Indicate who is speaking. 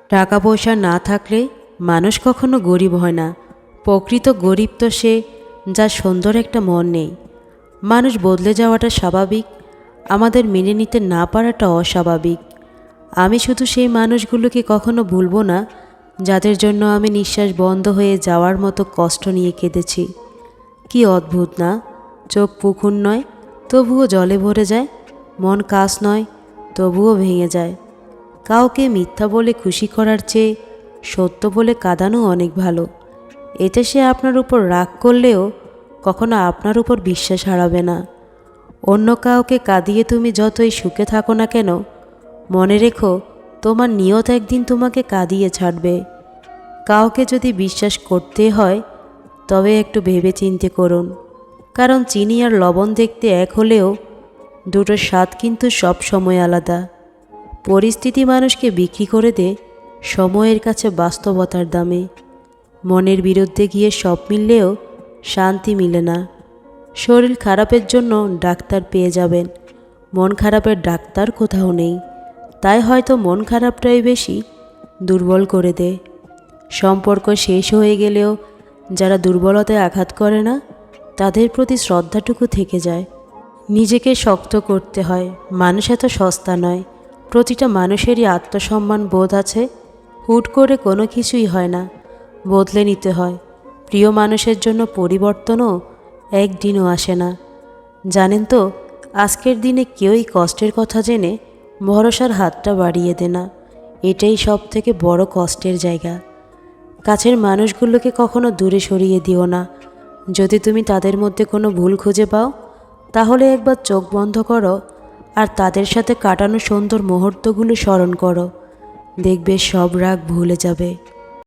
Speaker 1: টাকা পয়সা না থাকলে মানুষ কখনো গরিব হয় না। প্রকৃত গরিব তো সে, যার সুন্দর একটা মন নেই। মানুষ বদলে যাওয়াটা স্বাভাবিক, আমাদের মেনে নিতে না পারাটা অস্বাভাবিক। আমি শুধু সেই মানুষগুলোকে কখনো ভুলবো না যাদের জন্য আমি নিঃশ্বাস বন্ধ হয়ে যাওয়ার মতো কষ্ট নিয়ে কেঁদেছি। কি অদ্ভুত না, চোখ পুকুর নয় তবুও জলে ভরে যায়, মন কাজ নয় তবুও ভেঙে যায়। কাউকে মিথ্যা বলে খুশি করার চেয়ে সত্য বলে কাঁদানো অনেক ভালো। এতে সে আপনার উপর রাগ করলেও কখনো আপনার উপর বিশ্বাস হারাবে না। অন্য কাউকে কাঁদিয়ে তুমি যতই সুখে থাকো না কেন, মনে রেখো তোমার নিয়ত একদিন তোমাকে কাঁদিয়ে ছাড়বে। কাউকে যদি বিশ্বাস করতে হয় তবে একটু ভেবে চিন্তে করুন, কারণ চিনি আর লবণ দেখতে এক হলেও দুটোর স্বাদ কিন্তু সব সময় আলাদা। পরিস্থিতি মানুষকে বিক্রি করে দেয় সময়ের কাছে বাস্তবতার দামে। মনের বিরুদ্ধে গিয়ে সব মিললেও শান্তি মিলে না। শরীর খারাপের জন্য ডাক্তার পেয়ে যাবেন, মন খারাপের ডাক্তার কোথাও নেই। তাই হয়তো মন খারাপটাই বেশি দুর্বল করে দেয়। সম্পর্ক শেষ হয়ে গেলেও যারা দুর্বলতায় আঘাত করে না, তাদের প্রতি শ্রদ্ধাটুকু থেকে যায়। নিজেকে শক্ত করতে হয়, মানুষ এত সস্তা নয়। প্রতিটা মানুষেরই আত্মসম্মান বোধ আছে। হুট করে কোনো কিছুই হয় না, বদলে নিতে হয়। প্রিয় মানুষের জন্য পরিবর্তনও একদিনও আসে না। জানেন তো, আজকের দিনে কেউই কষ্টের কথা জেনে ভরসার হাতটা বাড়িয়ে দেয় না। এটাই সব থেকে বড় কষ্টের জায়গা। কাছের মানুষগুলোকে কখনো দূরে সরিয়ে দিও না। যদি তুমি তাদের মধ্যে কোনো ভুল খুঁজে পাও, তাহলে একবার চোখ বন্ধ করো আর তাদের সাথে কাটানো সুন্দর মুহূর্তগুলো স্মরণ করো। দেখবে সব রাগ ভুলে যাবে।